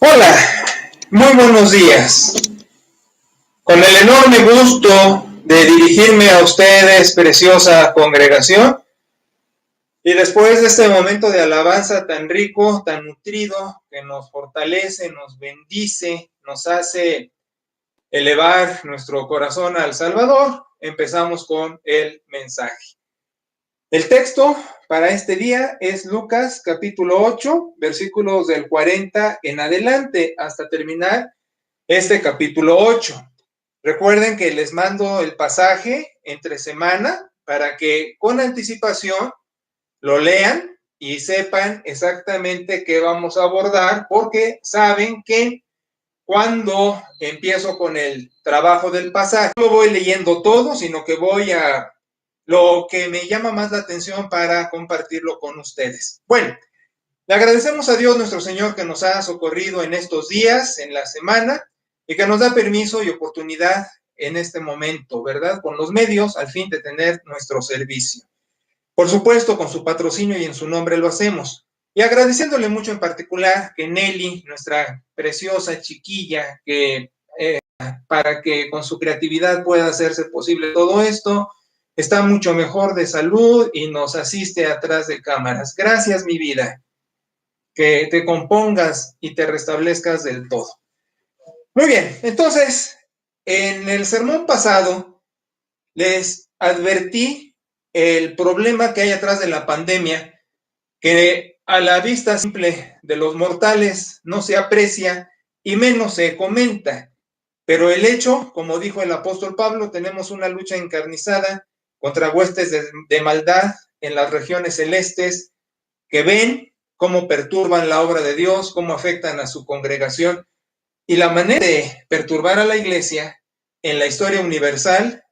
Hola, muy buenos días. Con el enorme gusto de dirigirme a ustedes, preciosa congregación, y después de este momento de alabanza tan rico, tan nutrido, que nos fortalece, nos bendice, nos hace elevar nuestro corazón al Salvador, empezamos con el mensaje. El texto para este día es Lucas capítulo 8, versículos del 40 en adelante, hasta terminar este capítulo 8. Recuerden que les mando el pasaje entre semana para que con anticipación lo lean y sepan exactamente qué vamos a abordar, porque saben que cuando empiezo con el trabajo del pasaje, no voy leyendo todo, sino que voy a lo que me llama más la atención para compartirlo con ustedes. Bueno, le agradecemos a Dios nuestro Señor que nos ha socorrido en estos días, en la semana, y que nos da permiso y oportunidad en este momento, ¿verdad? Con los medios al fin de tener nuestro servicio. Por supuesto, con su patrocinio y en su nombre lo hacemos. Y agradeciéndole mucho en particular que Nelly, nuestra preciosa chiquilla, que para que con su creatividad pueda hacerse posible todo esto, está mucho mejor de salud y nos asiste atrás de cámaras. Gracias, mi vida. Que te compongas y te restablezcas del todo. Muy bien, entonces, en el sermón pasado les advertí el problema que hay atrás de la pandemia, que a la vista simple de los mortales no se aprecia y menos se comenta. Pero el hecho, como dijo el apóstol Pablo, tenemos una lucha encarnizada contra huestes de maldad en las regiones celestes que ven cómo perturban la obra de Dios, cómo afectan a su congregación. Y la manera de perturbar a la iglesia en la historia universal,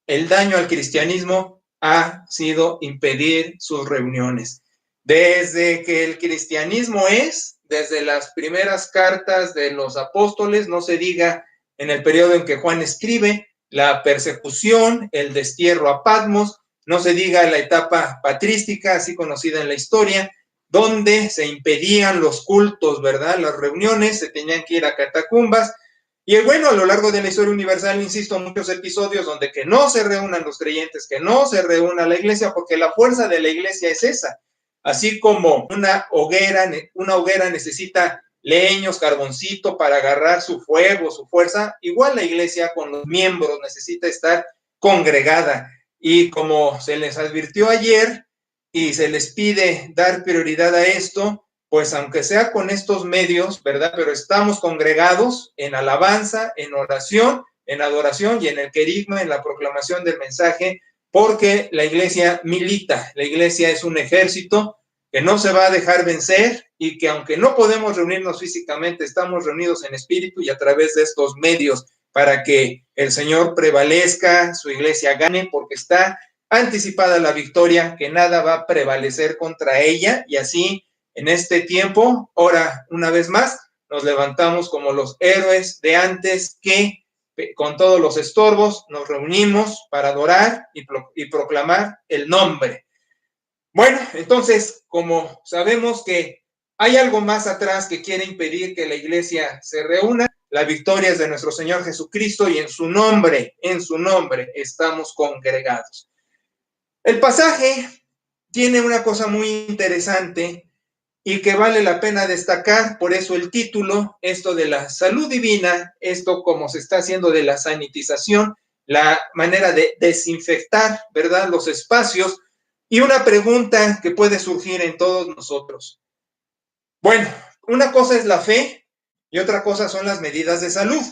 el daño al cristianismo ha sido impedir sus reuniones. Desde que el cristianismo desde las primeras cartas de los apóstoles, no se diga en el periodo en que Juan escribe, la persecución, el destierro a Patmos, no se diga la etapa patrística, así conocida en la historia, donde se impedían los cultos, ¿verdad? Las reuniones, se tenían que ir a catacumbas. Y bueno, a lo largo de la historia universal, insisto, muchos episodios donde que no se reúnan los creyentes, que no se reúna la iglesia, porque la fuerza de la iglesia es esa. Así como una hoguera necesita leños, carboncito para agarrar su fuego, su fuerza, igual la iglesia con los miembros necesita estar congregada. Y como se les advirtió ayer y se les pide dar prioridad a esto, pues aunque sea con estos medios, ¿verdad? Pero estamos congregados en alabanza, en oración, en adoración y en el querigma, en la proclamación del mensaje, porque la iglesia milita, la iglesia es un ejército que no se va a dejar vencer y que aunque no podemos reunirnos físicamente, estamos reunidos en espíritu y a través de estos medios para que el Señor prevalezca, su iglesia gane, porque está anticipada la victoria, que nada va a prevalecer contra ella, y así en este tiempo, ahora una vez más, nos levantamos como los héroes de antes que con todos los estorbos nos reunimos para adorar y proclamar el nombre. Bueno, entonces, como sabemos que hay algo más atrás que quiere impedir que la iglesia se reúna, la victoria es de nuestro Señor Jesucristo y en su nombre estamos congregados. El pasaje tiene una cosa muy interesante y que vale la pena destacar, por eso el título, esto de la salud divina, esto como se está haciendo de la sanitización, la manera de desinfectar, ¿verdad?, los espacios, y una pregunta que puede surgir en todos nosotros. Bueno, una cosa es la fe y otra cosa son las medidas de salud.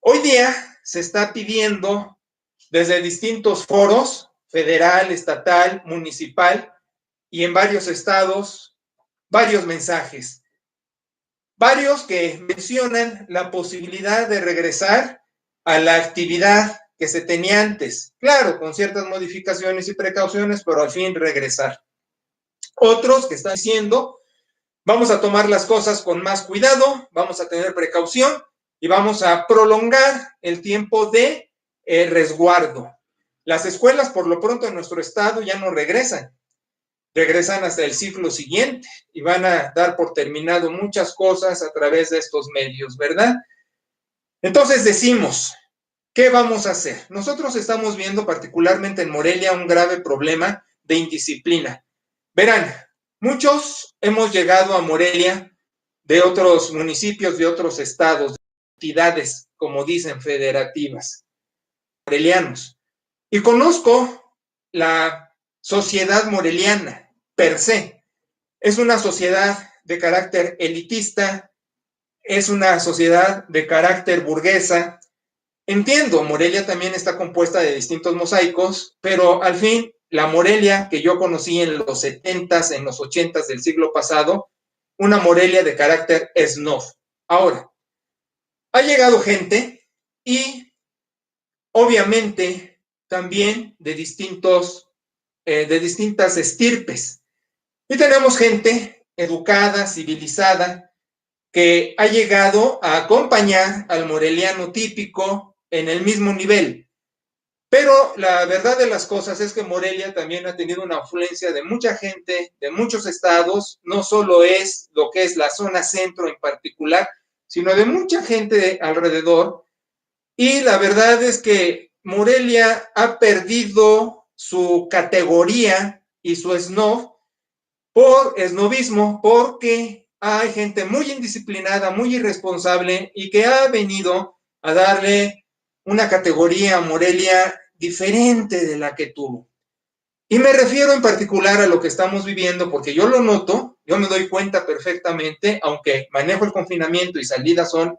Hoy día se está pidiendo desde distintos foros, federal, estatal, municipal, y en varios estados, varios mensajes. Varios que mencionan la posibilidad de regresar a la actividad que se tenía antes. Claro, con ciertas modificaciones y precauciones, pero al fin regresar. Otros que están diciendo, vamos a tomar las cosas con más cuidado, vamos a tener precaución y vamos a prolongar el tiempo de resguardo. Las escuelas, por lo pronto, en nuestro estado ya no regresan. regresan hasta el siglo siguiente y van a dar por terminado muchas cosas a través de estos medios, ¿verdad? Entonces decimos, ¿qué vamos a hacer? Nosotros estamos viendo particularmente en Morelia un grave problema de indisciplina. Verán, muchos hemos llegado a Morelia de otros municipios, de otros estados, de entidades, como dicen, federativas, morelianos. Y conozco la sociedad moreliana, per se. Es una sociedad de carácter elitista, es una sociedad de carácter burguesa. Entiendo, Morelia también está compuesta de distintos mosaicos, pero al fin, la Morelia que yo conocí en los 70s, en los 80s del siglo pasado, una Morelia de carácter snob. Ahora, ha llegado gente y obviamente también de distintas estirpes. Y tenemos gente educada, civilizada, que ha llegado a acompañar al moreliano típico en el mismo nivel. Pero la verdad de las cosas es que Morelia también ha tenido una afluencia de mucha gente, de muchos estados, no solo es lo que es la zona centro en particular, sino de mucha gente de alrededor. Y la verdad es que Morelia ha perdido su categoría y su snob por snobismo, porque hay gente muy indisciplinada, muy irresponsable y que ha venido a darle una categoría a Morelia diferente de la que tuvo. Y me refiero en particular a lo que estamos viviendo, porque yo lo noto, yo me doy cuenta perfectamente, aunque manejo el confinamiento y salidas son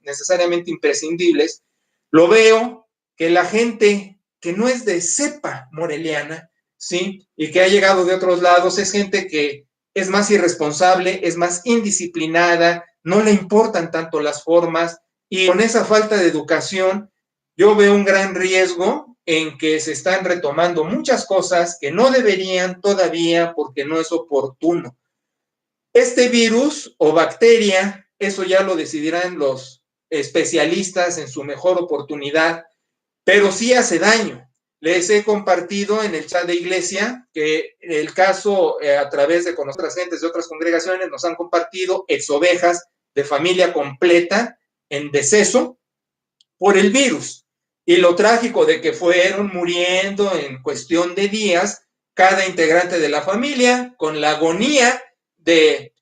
necesariamente imprescindibles, lo veo que la gente que no es de cepa moreliana, ¿sí? Y que ha llegado de otros lados, es gente que es más irresponsable, es más indisciplinada, no le importan tanto las formas, y con esa falta de educación, yo veo un gran riesgo en que se están retomando muchas cosas que no deberían todavía porque no es oportuno. Este virus o bacteria, eso ya lo decidirán los especialistas en su mejor oportunidad, pero sí hace daño. Les he compartido en el chat de iglesia que el caso a través de con otras gentes de otras congregaciones nos han compartido exovejas de familia completa en deceso por el virus. Y lo trágico de que fueron muriendo en cuestión de días cada integrante de la familia con la agonía de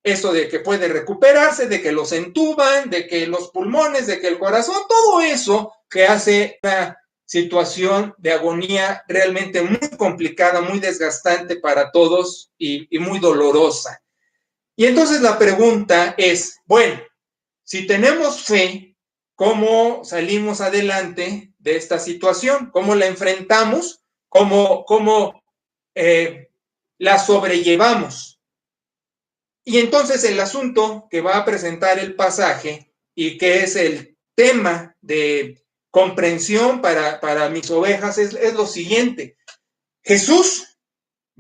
eso de que puede recuperarse, de que los entuban, de que los pulmones, de que el corazón, todo eso que hace una situación de agonía realmente muy complicada, muy desgastante para todos y muy dolorosa. Y entonces la pregunta es, bueno, si tenemos fe, ¿cómo salimos adelante de esta situación? ¿Cómo la enfrentamos? ¿Cómo la sobrellevamos? Y entonces el asunto que va a presentar el pasaje y que es el tema de comprensión para mis ovejas es lo siguiente. Jesús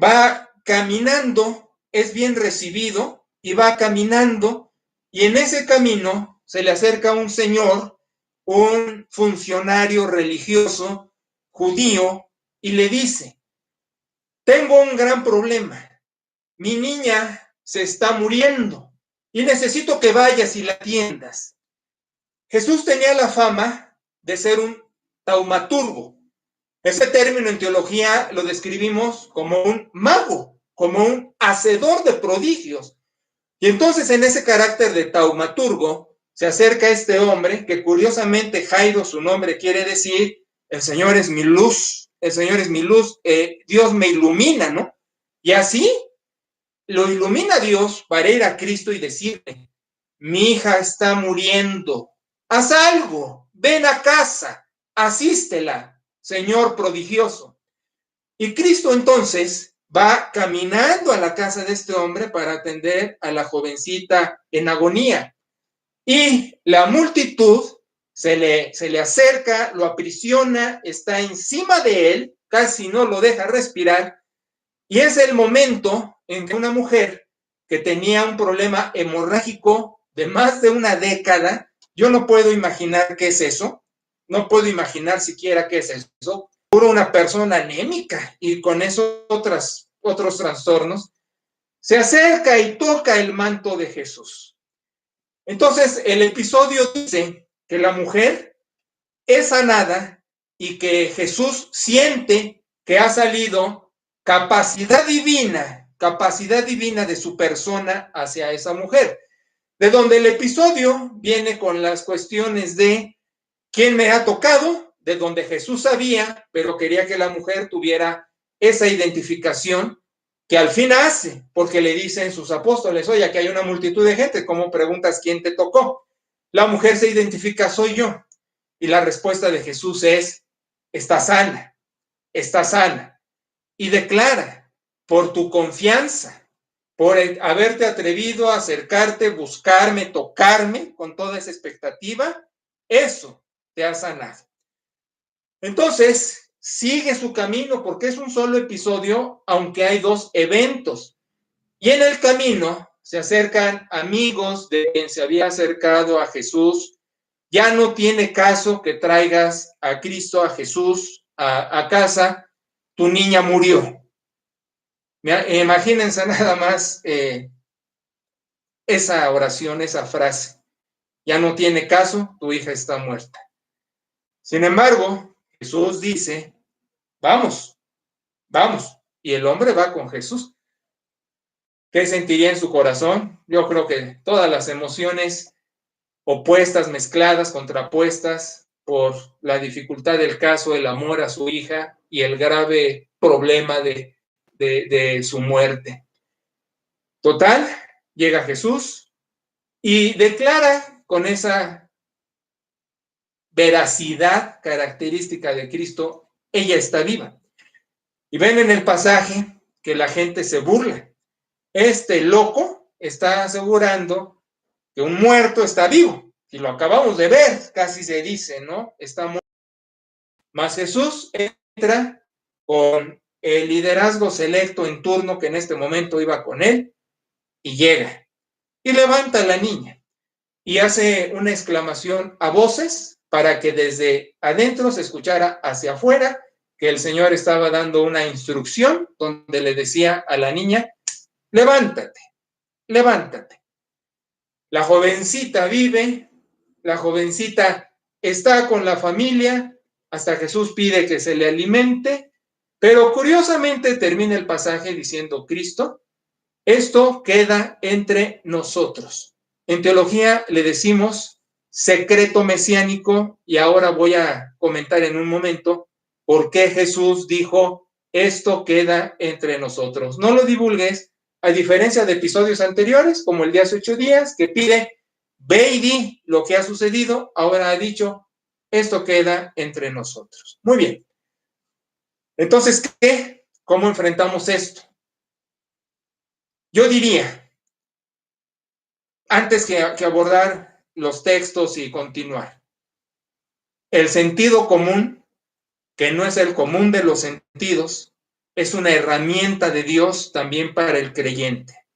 va caminando, es bien recibido y va caminando y en ese camino se le acerca un señor, un funcionario religioso judío y le dice, tengo un gran problema, mi niña se está muriendo y necesito que vayas y la atiendas. Jesús tenía la fama de ser un taumaturgo. Ese término en teología lo describimos como un mago, como un hacedor de prodigios. Y entonces en ese carácter de taumaturgo se acerca este hombre, que curiosamente Jairo, su nombre quiere decir, el Señor es mi luz, el Señor es mi luz, Dios me ilumina, ¿no? Y así lo ilumina Dios para ir a Cristo y decirle, mi hija está muriendo, haz algo, ven a casa, asístela, Señor prodigioso. Y Cristo entonces va caminando a la casa de este hombre para atender a la jovencita en agonía. Y la multitud se le acerca, lo aprisiona, está encima de él, casi no lo deja respirar. Y es el momento en que una mujer que tenía un problema hemorrágico de más de una década, yo no puedo imaginar qué es eso, no puedo imaginar siquiera qué es eso, una persona anémica y con eso otros trastornos, se acerca y toca el manto de Jesús. Entonces, el episodio dice que la mujer es sanada y que Jesús siente que ha salido capacidad divina de su persona hacia esa mujer. De donde el episodio viene con las cuestiones de quién me ha tocado, de donde Jesús sabía, pero quería que la mujer tuviera esa identificación que al fin hace, porque le dicen sus apóstoles, oye, aquí hay una multitud de gente, ¿cómo preguntas quién te tocó? La mujer se identifica, soy yo. Y la respuesta de Jesús es, está sana. Y declara, por tu confianza, por haberte atrevido a acercarte, buscarme, tocarme con toda esa expectativa, eso te ha sanado. Entonces, sigue su camino porque es un solo episodio, aunque hay dos eventos. Y en el camino se acercan amigos de quien se había acercado a Jesús. Ya no tiene caso que traigas a Cristo, a Jesús, a casa. Tu niña murió. Imagínense nada más esa oración, esa frase. Ya no tiene caso, tu hija está muerta. Sin embargo, Jesús dice, vamos. Y el hombre va con Jesús. ¿Qué sentiría en su corazón? Yo creo que todas las emociones opuestas, mezcladas, contrapuestas por la dificultad del caso, el amor a su hija y el grave problema de su muerte. Total, llega Jesús y declara con esa veracidad característica de Cristo, ella está viva. Y ven en el pasaje que la gente se burla. Este loco está asegurando que un muerto está vivo. Y lo acabamos de ver, casi se dice, ¿no? Está muerto. Mas Jesús entra con el liderazgo selecto en turno que en este momento iba con él y llega. Y levanta a la niña y hace una exclamación a voces para que desde adentro se escuchara hacia afuera que el Señor estaba dando una instrucción donde le decía a la niña, levántate. La jovencita vive, la jovencita está con la familia, hasta Jesús pide que se le alimente, pero curiosamente termina el pasaje diciendo Cristo, esto queda entre nosotros. En teología le decimos secreto mesiánico y ahora voy a comentar en un momento por qué Jesús dijo esto queda entre nosotros. No lo divulgues, a diferencia de episodios anteriores, como el de hace 8 días, que pide, ve y di lo que ha sucedido, ahora ha dicho, esto queda entre nosotros. Muy bien. Entonces, ¿qué? ¿Cómo enfrentamos esto? Yo diría, antes que abordar los textos y continuar, el sentido común, que no es el común de los sentidos, es una herramienta de Dios también para el creyente.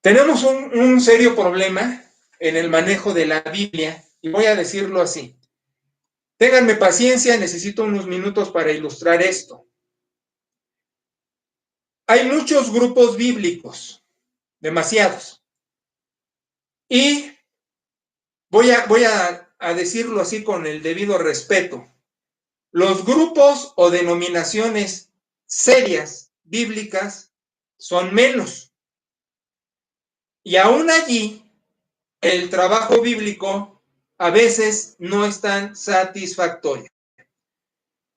Tenemos un serio problema en el manejo de la Biblia, y voy a decirlo así. Ténganme paciencia, necesito unos minutos para ilustrar esto. Hay muchos grupos bíblicos, demasiados. Y voy a decirlo así con el debido respeto. Los grupos o denominaciones serias, bíblicas, son menos. Y aún allí, el trabajo bíblico a veces no es tan satisfactorio.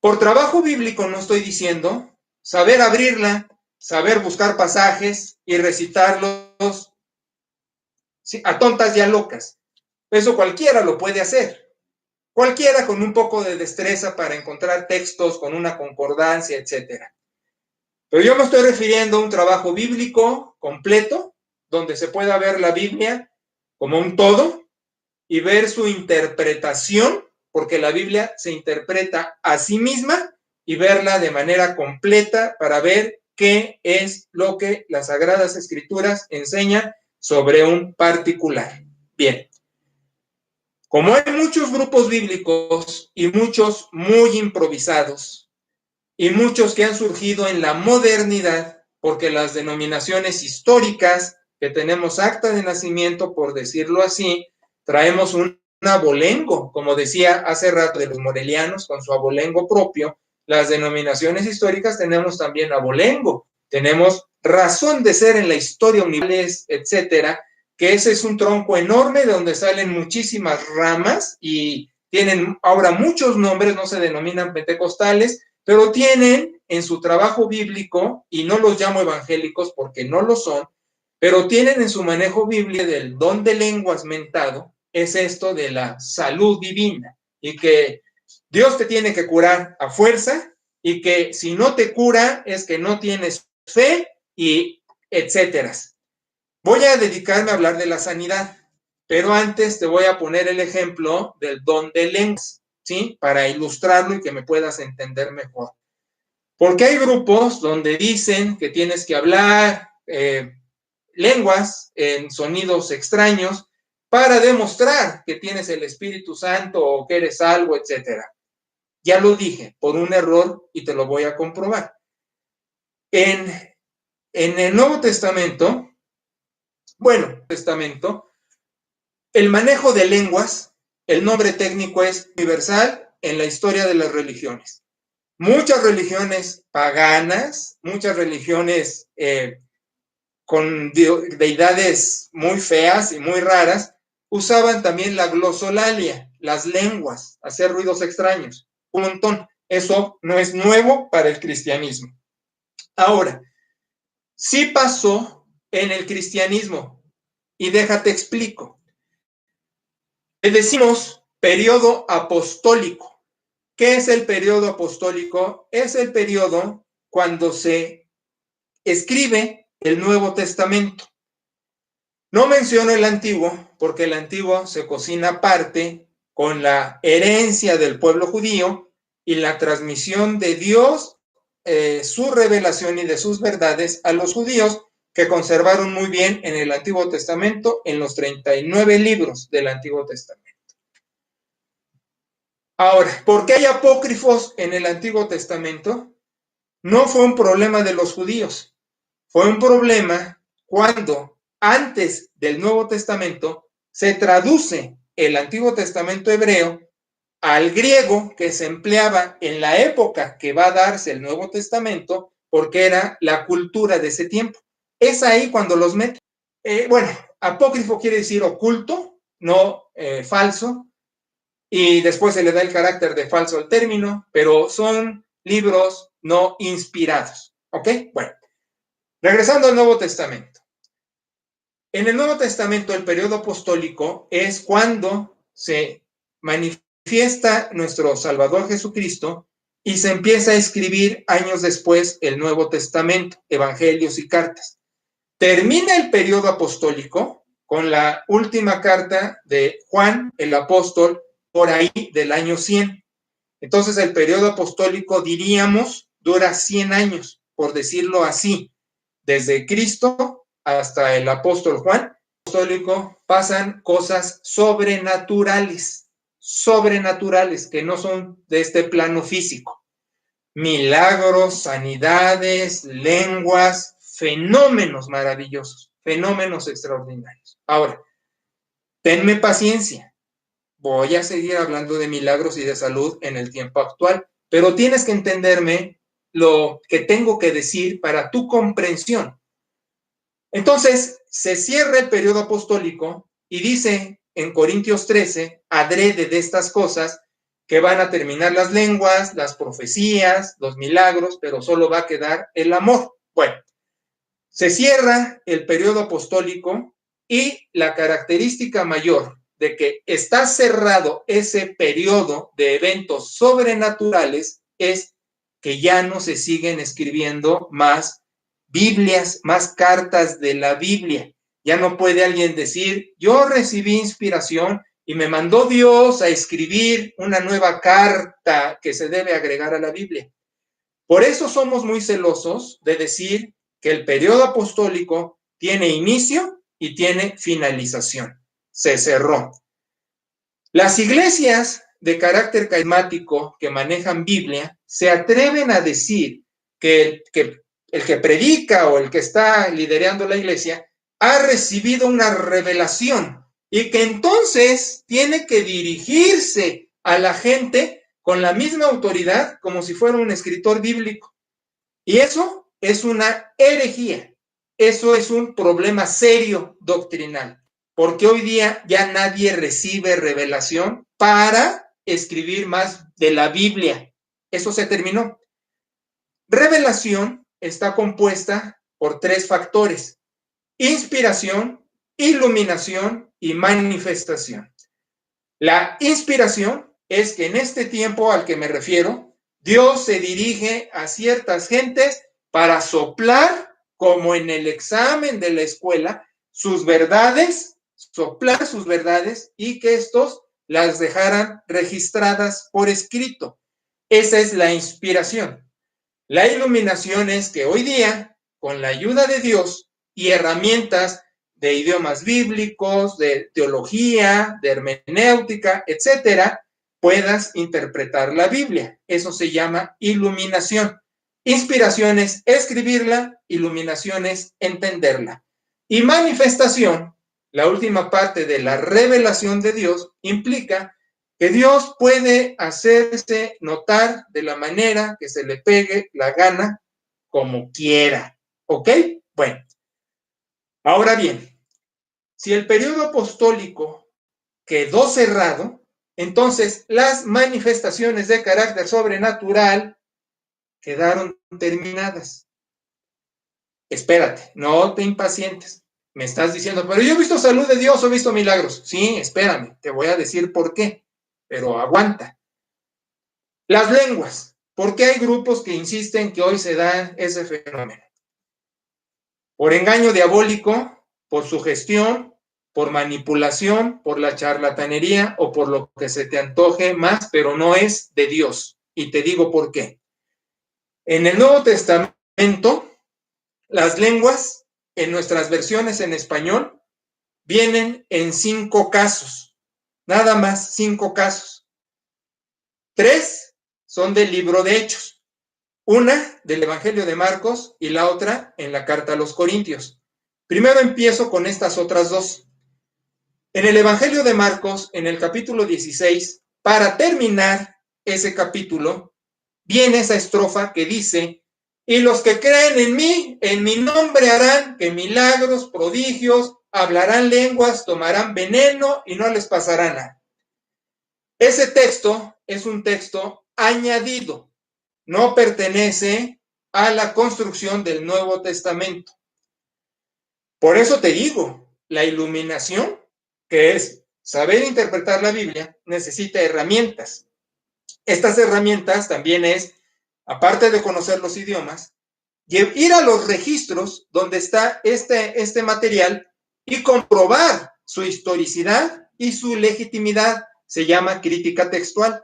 Por trabajo bíblico no estoy diciendo saber abrirla, saber buscar pasajes y recitarlos a tontas y a locas. Eso cualquiera lo puede hacer. Cualquiera con un poco de destreza para encontrar textos con una concordancia, etc. Pero yo me estoy refiriendo a un trabajo bíblico completo, donde se pueda ver la Biblia como un todo y ver su interpretación, porque la Biblia se interpreta a sí misma, y verla de manera completa para ver qué es lo que las Sagradas Escrituras enseñan sobre un particular. Bien. Como hay muchos grupos bíblicos y muchos muy improvisados, y muchos que han surgido en la modernidad, porque las denominaciones históricas que tenemos acta de nacimiento, por decirlo así, traemos un abolengo, como decía hace rato de los morelianos, con su abolengo propio. Las denominaciones históricas tenemos también abolengo, tenemos razón de ser en la historia universal, etcétera, que ese es un tronco enorme de donde salen muchísimas ramas y tienen ahora muchos nombres, no se denominan pentecostales, pero tienen en su trabajo bíblico, y no los llamo evangélicos porque no lo son, pero tienen en su manejo bíblico del don de lenguas mentado, es esto de la salud divina, y que Dios te tiene que curar a fuerza, y que si no te cura es que no tienes fe, y etcétera. Voy a dedicarme a hablar de la sanidad, pero antes te voy a poner el ejemplo del don de lenguas, ¿sí? Para ilustrarlo y que me puedas entender mejor. Porque hay grupos donde dicen que tienes que hablar lenguas en sonidos extraños para demostrar que tienes el Espíritu Santo o que eres algo, etcétera. Ya lo dije, por un error, y te lo voy a comprobar. En el Nuevo Testamento, el manejo de lenguas, el nombre técnico es universal en la historia de las religiones. Muchas religiones paganas, muchas religiones con deidades muy feas y muy raras, usaban también la glosolalia, las lenguas, hacer ruidos extraños, un montón. Eso no es nuevo para el cristianismo. Ahora, sí pasó en el cristianismo, y déjate explico. Le decimos periodo apostólico. ¿Qué es el periodo apostólico? Es el periodo cuando se escribe el Nuevo Testamento. No menciono el Antiguo, porque el Antiguo se cocina aparte con la herencia del pueblo judío y la transmisión de Dios, su revelación y de sus verdades a los judíos, que conservaron muy bien en el Antiguo Testamento, en los 39 libros del Antiguo Testamento. Ahora, ¿por qué hay apócrifos en el Antiguo Testamento? No fue un problema de los judíos, fue un problema cuando antes del Nuevo Testamento se traduce el Antiguo Testamento hebreo al griego que se empleaba en la época que va a darse el Nuevo Testamento, porque era la cultura de ese tiempo. Es ahí cuando los meten. Bueno, apócrifo quiere decir oculto, no falso, y después se le da el carácter de falso al término, pero son libros no inspirados. ¿Ok? Bueno, regresando al Nuevo Testamento. En el Nuevo Testamento, el periodo apostólico es cuando se manifiesta nuestro Salvador Jesucristo y se empieza a escribir años después el Nuevo Testamento, evangelios y cartas. Termina el periodo apostólico con la última carta de Juan, el apóstol, por ahí del año 100. Entonces el periodo apostólico, diríamos, dura 100 años, por decirlo así. Desde Cristo hasta el apóstol Juan, apostólico, pasan cosas sobrenaturales que no son de este plano físico. Milagros, sanidades, lenguas, fenómenos maravillosos, fenómenos extraordinarios. Ahora, tenme paciencia. Voy a seguir hablando de milagros y de salud en el tiempo actual, pero tienes que entenderme lo que tengo que decir para tu comprensión. Entonces, se cierra el periodo apostólico y dice en Corintios 13, adrede de estas cosas, que van a terminar las lenguas, las profecías, los milagros, pero solo va a quedar el amor. Bueno, se cierra el periodo apostólico y la característica mayor de que está cerrado ese periodo de eventos sobrenaturales es que ya no se siguen escribiendo más Biblias, más cartas de la Biblia. Ya no puede alguien decir, yo recibí inspiración y me mandó Dios a escribir una nueva carta que se debe agregar a la Biblia. Por eso somos muy celosos de decir que el periodo apostólico tiene inicio y tiene finalización. Se cerró. Las iglesias de carácter carismático que manejan Biblia se atreven a decir que el que predica o el que está liderando la iglesia ha recibido una revelación y que entonces tiene que dirigirse a la gente con la misma autoridad como si fuera un escritor bíblico. Y eso es una herejía. Eso es un problema serio doctrinal, porque hoy día ya nadie recibe revelación para escribir más de la Biblia. Eso se terminó. Revelación está compuesta por 3 factores: inspiración, iluminación y manifestación. La inspiración es que en este tiempo al que me refiero, Dios se dirige a ciertas gentes para soplar, como en el examen de la escuela, sus verdades, soplar sus verdades y que estos las dejaran registradas por escrito. Esa es la inspiración. La iluminación es que hoy día, con la ayuda de Dios y herramientas de idiomas bíblicos, de teología, de hermenéutica, etcétera, puedas interpretar la Biblia. Eso se llama iluminación. Inspiración es escribirla, iluminación es entenderla. Y manifestación, la última parte de la revelación de Dios, implica que Dios puede hacerse notar de la manera que se le pegue la gana, como quiera. ¿Ok? Bueno. Ahora bien, si el periodo apostólico quedó cerrado, entonces las manifestaciones de carácter sobrenatural quedaron terminadas. Espérate, no te impacientes. Me estás diciendo, pero yo he visto salud de Dios, he visto milagros. Sí, espérame, te voy a decir por qué, pero aguanta. Las lenguas. ¿Por qué hay grupos que insisten que hoy se da ese fenómeno? Por engaño diabólico, por sugestión, por manipulación, por la charlatanería o por lo que se te antoje más, pero no es de Dios. Y te digo por qué. En el Nuevo Testamento, las lenguas, en nuestras versiones en español, vienen en 5 casos. Nada más 5 casos. 3 son del libro de Hechos. Una del Evangelio de Marcos y la otra en la carta a los Corintios. Primero empiezo con estas otras 2. En el Evangelio de Marcos, en el capítulo 16, para terminar ese capítulo, viene esa estrofa que dice: y los que creen en mi nombre harán que milagros, prodigios, hablarán lenguas, tomarán veneno y no les pasará nada. Ese texto es un texto añadido, no pertenece a la construcción del Nuevo Testamento. Por eso te digo, la iluminación, que es saber interpretar la Biblia, necesita herramientas. Estas herramientas también es, aparte de conocer los idiomas, ir a los registros donde está este material y comprobar su historicidad y su legitimidad. Se llama crítica textual.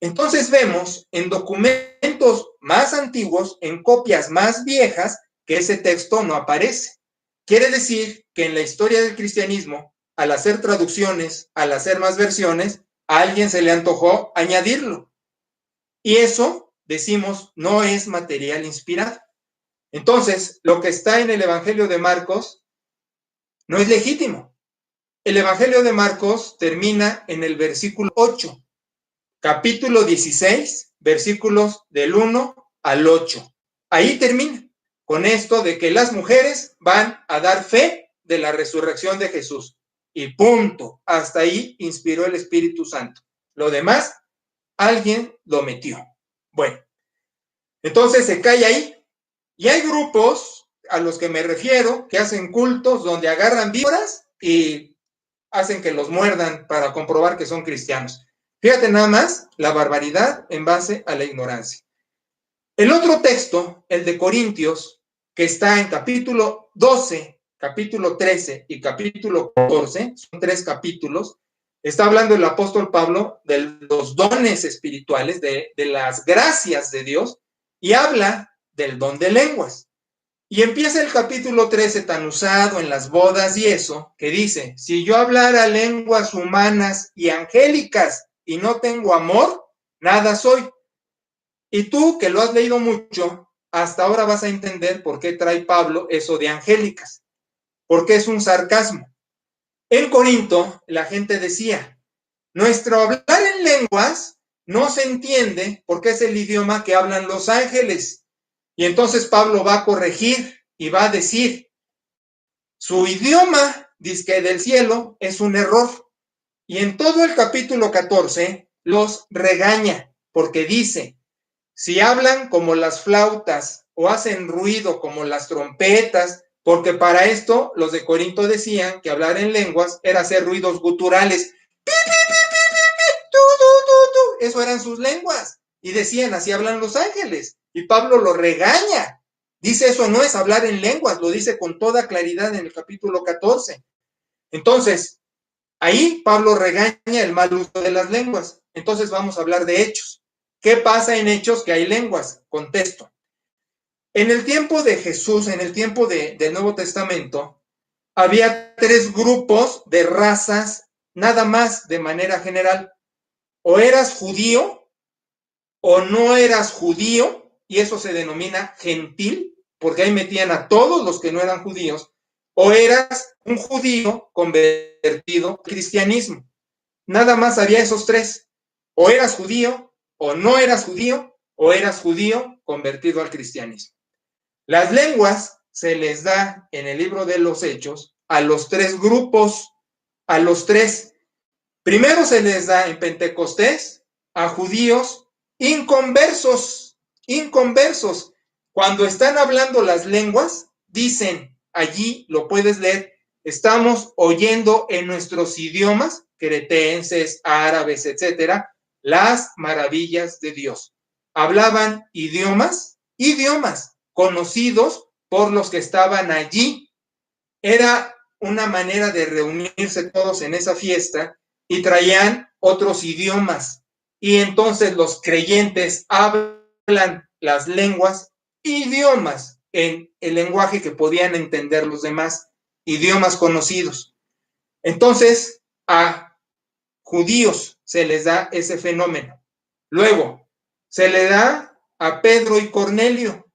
Entonces vemos en documentos más antiguos, en copias más viejas, que ese texto no aparece. Quiere decir que en la historia del cristianismo, al hacer traducciones, al hacer más versiones, a alguien se le antojó añadirlo. Y eso, decimos, no es material inspirado. Entonces, lo que está en el Evangelio de Marcos no es legítimo. El Evangelio de Marcos termina en el versículo 8, capítulo 16, versículos del 1 al 8. Ahí termina con esto de que las mujeres van a dar fe de la resurrección de Jesús. Y punto. Hasta ahí inspiró el Espíritu Santo. Lo demás, alguien lo metió. Bueno, entonces se cae ahí. Y hay grupos a los que me refiero que hacen cultos donde agarran víboras y hacen que los muerdan para comprobar que son cristianos. Fíjate nada más la barbaridad en base a la ignorancia. El otro texto, el de Corintios, que está en capítulo 12, capítulo 13 y capítulo 14, son 3 capítulos, está hablando el apóstol Pablo de los dones espirituales, de las gracias de Dios, y habla del don de lenguas. Y empieza el capítulo 13 tan usado en las bodas y eso, que dice: si yo hablara lenguas humanas y angélicas y no tengo amor, nada soy. Y tú, que lo has leído mucho, hasta ahora vas a entender por qué trae Pablo eso de angélicas, porque es un sarcasmo. En Corinto, la gente decía, nuestro hablar en lenguas no se entiende porque es el idioma que hablan los ángeles. Y entonces Pablo va a corregir y va a decir, su idioma, dizque del cielo, es un error. Y en todo el capítulo 14 los regaña, porque dice, si hablan como las flautas o hacen ruido como las trompetas, porque para esto los de Corinto decían que hablar en lenguas era hacer ruidos guturales. Eso eran sus lenguas. Y decían, así hablan los ángeles. Y Pablo lo regaña. Dice, eso no es hablar en lenguas, lo dice con toda claridad en el capítulo 14. Entonces, ahí Pablo regaña el mal uso de las lenguas. Entonces vamos a hablar de hechos. ¿Qué pasa en hechos que hay lenguas? Contesto. En el tiempo de Jesús, en el tiempo del Nuevo Testamento, había 3 grupos de razas, nada más de manera general. O eras judío, o no eras judío, y eso se denomina gentil, porque ahí metían a todos los que no eran judíos, o eras un judío convertido al cristianismo. Nada más había esos 3. O eras judío, o no eras judío, o eras judío convertido al cristianismo. Las lenguas se les da en el libro de los Hechos a los 3 grupos, a los 3. Primero se les da en Pentecostés a judíos inconversos. Cuando están hablando las lenguas, dicen, allí lo puedes leer, estamos oyendo en nuestros idiomas, cretenses, árabes, etcétera, las maravillas de Dios. Hablaban idiomas conocidos por los que estaban allí. Era una manera de reunirse todos en esa fiesta y traían otros idiomas. Y entonces los creyentes hablan las lenguas, idiomas, en el lenguaje que podían entender los demás, idiomas conocidos. Entonces, a judíos se les da ese fenómeno. Luego, se le da a Pedro y Cornelio.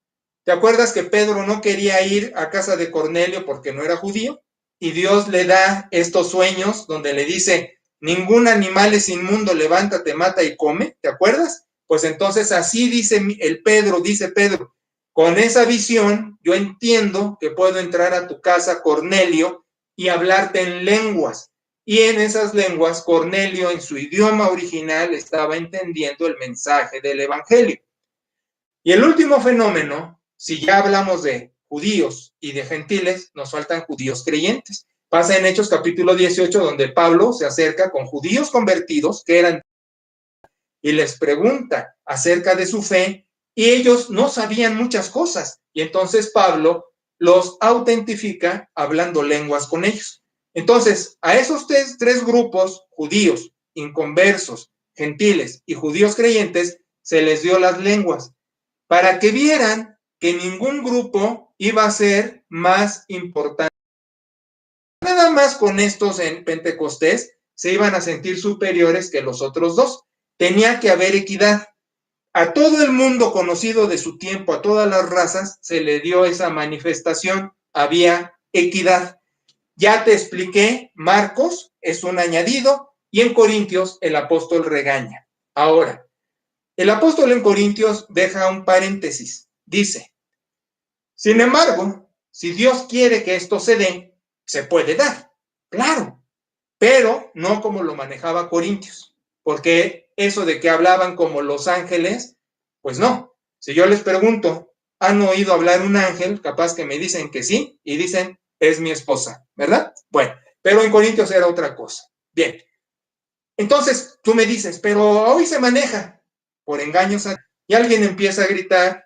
¿Te acuerdas que Pedro no quería ir a casa de Cornelio porque no era judío? Y Dios le da estos sueños donde le dice, ningún animal es inmundo, levántate, mata y come, ¿te acuerdas? Pues entonces así dice Pedro, con esa visión yo entiendo que puedo entrar a tu casa, Cornelio, y hablarte en lenguas. Y en esas lenguas, Cornelio en su idioma original estaba entendiendo el mensaje del evangelio. Y el último fenómeno, si ya hablamos de judíos y de gentiles, nos faltan judíos creyentes. Pasa en Hechos capítulo 18, donde Pablo se acerca con judíos convertidos que eran y les pregunta acerca de su fe y ellos no sabían muchas cosas. Y entonces Pablo los autentifica hablando lenguas con ellos. Entonces, a esos 3 grupos, judíos, inconversos, gentiles y judíos creyentes, se les dio las lenguas para que vieran que ningún grupo iba a ser más importante. Nada más con estos en Pentecostés se iban a sentir superiores que los otros 2. Tenía que haber equidad. A todo el mundo conocido de su tiempo, a todas las razas, se le dio esa manifestación. Había equidad. Ya te expliqué, Marcos es un añadido y en Corintios el apóstol regaña. Ahora, el apóstol en Corintios deja un paréntesis. Dice, sin embargo, si Dios quiere que esto se dé, se puede dar, claro, pero no como lo manejaba Corintios, porque eso de que hablaban como los ángeles, pues no. Si yo les pregunto, ¿han oído hablar un ángel? Capaz que me dicen que sí, y dicen, es mi esposa, ¿verdad? Bueno, pero en Corintios era otra cosa. Bien, entonces tú me dices, pero hoy se maneja por engaños y alguien empieza a gritar,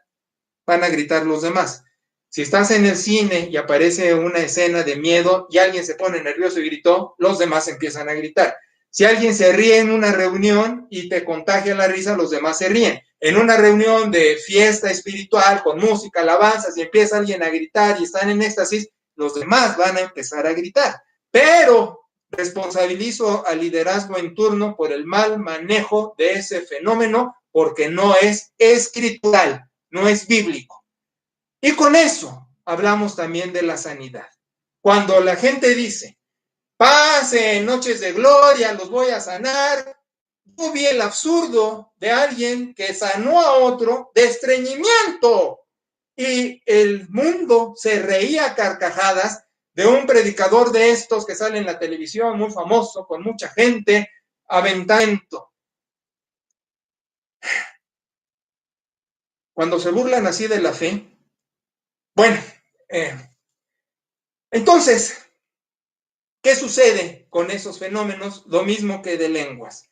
van a gritar los demás. Si estás en el cine y aparece una escena de miedo y alguien se pone nervioso y gritó, los demás empiezan a gritar. Si alguien se ríe en una reunión y te contagia la risa, los demás se ríen. En una reunión de fiesta espiritual con música, alabanzas y empieza alguien a gritar y están en éxtasis, los demás van a empezar a gritar. Pero responsabilizo al liderazgo en turno por el mal manejo de ese fenómeno porque no es escritural, no es bíblico. Y con eso hablamos también de la sanidad. Cuando la gente dice, pasen noches de gloria, los voy a sanar, yo vi el absurdo de alguien que sanó a otro de estreñimiento. Y el mundo se reía a carcajadas de un predicador de estos que sale en la televisión, muy famoso, con mucha gente, aventando. Cuando se burlan así de la fe, bueno, entonces, ¿qué sucede con esos fenómenos? Lo mismo que de lenguas.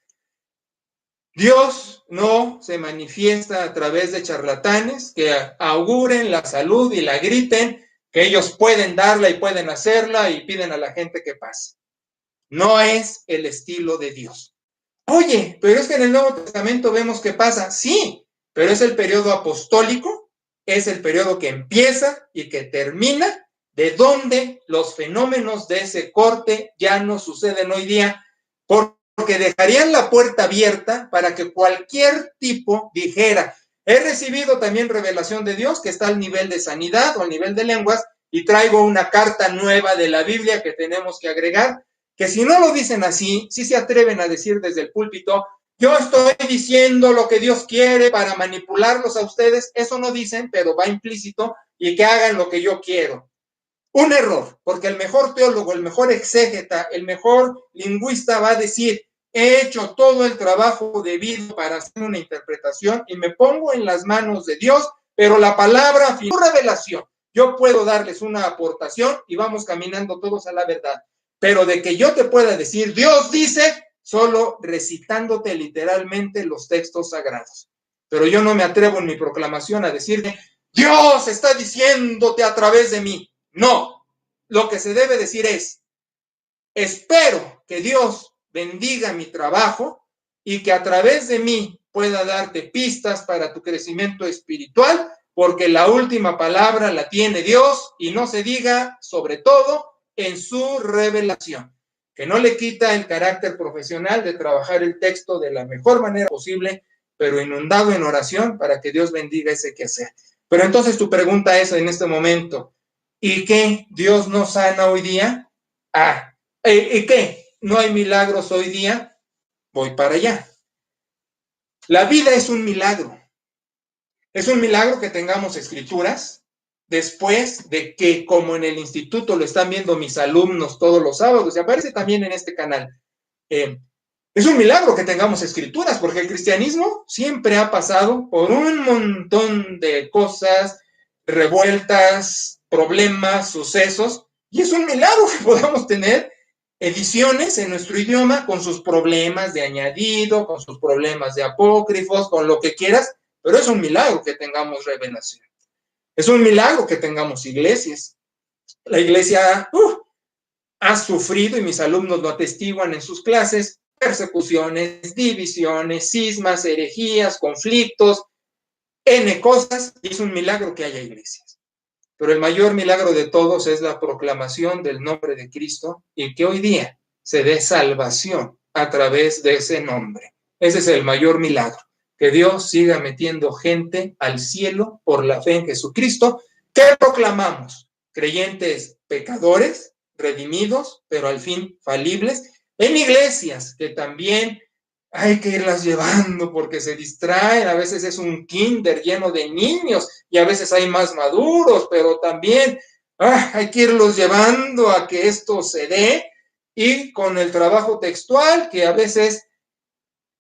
Dios no se manifiesta a través de charlatanes que auguren la salud y la griten, que ellos pueden darla y pueden hacerla y piden a la gente que pase. No es el estilo de Dios. Oye, pero es que en el Nuevo Testamento vemos que pasa. Sí, pero es el periodo apostólico, es el periodo que empieza y que termina, de donde los fenómenos de ese corte ya no suceden hoy día, porque dejarían la puerta abierta para que cualquier tipo dijera, he recibido también revelación de Dios que está al nivel de sanidad o al nivel de lenguas y traigo una carta nueva de la Biblia que tenemos que agregar, que si no lo dicen así, si se atreven a decir desde el púlpito, yo estoy diciendo lo que Dios quiere para manipularlos a ustedes, eso no dicen, pero va implícito, y que hagan lo que yo quiero. Un error, porque el mejor teólogo, el mejor exégeta, el mejor lingüista va a decir, he hecho todo el trabajo debido para hacer una interpretación y me pongo en las manos de Dios, pero la palabra, su revelación, yo puedo darles una aportación y vamos caminando todos a la verdad. Pero de que yo te pueda decir, Dios dice, solo recitándote literalmente los textos sagrados. Pero yo no me atrevo en mi proclamación a decirte, Dios está diciéndote a través de mí. No, lo que se debe decir es, espero que Dios bendiga mi trabajo y que a través de mí pueda darte pistas para tu crecimiento espiritual, porque la última palabra la tiene Dios y no se diga, sobre todo, en su revelación, que no le quita el carácter profesional de trabajar el texto de la mejor manera posible, pero inundado en oración para que Dios bendiga ese quehacer. Pero entonces tu pregunta es en este momento, ¿y qué? ¿Dios no sana hoy día? ¿Y qué? ¿No hay milagros hoy día? Voy para allá. La vida es un milagro. Es un milagro que tengamos escrituras, después de que, como en el instituto lo están viendo mis alumnos todos los sábados, y aparece también en este canal, es un milagro que tengamos escrituras, porque el cristianismo siempre ha pasado por un montón de cosas, revueltas, problemas, sucesos, y es un milagro que podamos tener ediciones en nuestro idioma con sus problemas de añadido, con sus problemas de apócrifos, con lo que quieras, pero es un milagro que tengamos revelación. Es un milagro que tengamos iglesias. La iglesia ha sufrido, y mis alumnos lo atestiguan en sus clases, persecuciones, divisiones, cismas, herejías, conflictos, N cosas, y es un milagro que haya iglesias. Pero el mayor milagro de todos es la proclamación del nombre de Cristo y que hoy día se dé salvación a través de ese nombre. Ese es el mayor milagro, que Dios siga metiendo gente al cielo por la fe en Jesucristo. ¿Qué proclamamos? Creyentes pecadores, redimidos, pero al fin falibles, en iglesias que también hay que irlas llevando porque se distraen, a veces es un kinder lleno de niños y a veces hay más maduros, pero también hay que irlos llevando a que esto se dé, y con el trabajo textual que a veces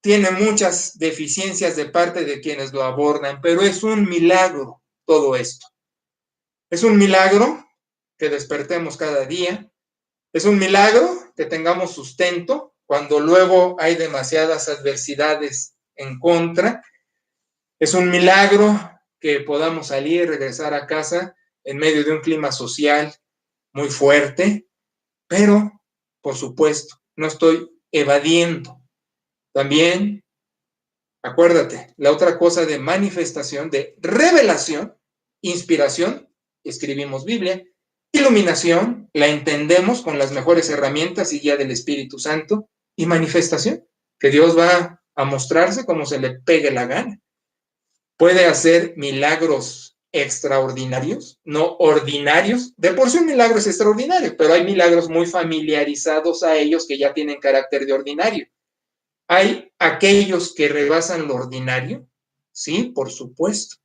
tiene muchas deficiencias de parte de quienes lo abordan, pero es un milagro todo esto. Es un milagro que despertemos cada día, es un milagro que tengamos sustento cuando luego hay demasiadas adversidades en contra. Es un milagro que podamos salir y regresar a casa en medio de un clima social muy fuerte, pero, por supuesto, no estoy evadiendo. También, acuérdate, la otra cosa de manifestación, de revelación, inspiración, escribimos Biblia, iluminación, la entendemos con las mejores herramientas y guía del Espíritu Santo, y manifestación, que Dios va a mostrarse como se le pegue la gana. Puede hacer milagros extraordinarios, no ordinarios. De por sí un milagro es extraordinario, pero hay milagros muy familiarizados a ellos que ya tienen carácter de ordinario. Hay aquellos que rebasan lo ordinario, sí, por supuesto.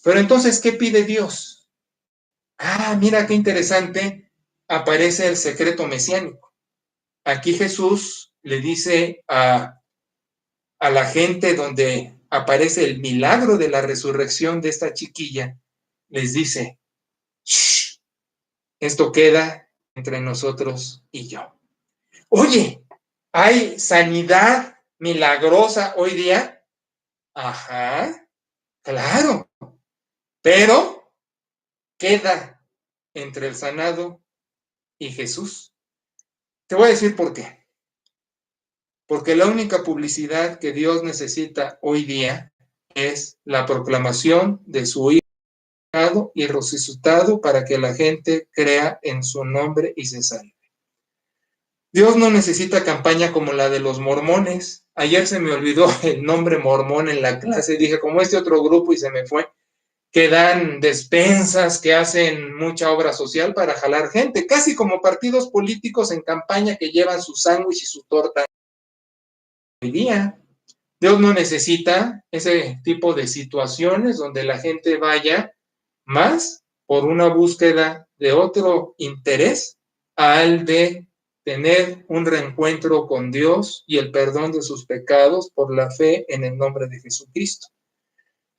Pero entonces, ¿qué pide Dios? Ah, mira qué interesante, aparece el secreto mesiánico. Aquí Jesús le dice a la gente donde aparece el milagro de la resurrección de esta chiquilla, les dice, shh, esto queda entre nosotros y yo. Oye, ¿hay sanidad milagrosa hoy día? Ajá, claro, pero queda entre el sanado y Jesús. Te voy a decir por qué. Porque la única publicidad que Dios necesita hoy día es la proclamación de su Hijo y resucitado para que la gente crea en su nombre y se salve. Dios no necesita campaña como la de los mormones. Ayer se me olvidó el nombre mormón en la clase, dije como este otro grupo y se me fue, que dan despensas, que hacen mucha obra social para jalar gente, casi como partidos políticos en campaña que llevan su sándwich y su torta hoy día. Dios no necesita ese tipo de situaciones donde la gente vaya más por una búsqueda de otro interés al de tener un reencuentro con Dios y el perdón de sus pecados por la fe en el nombre de Jesucristo.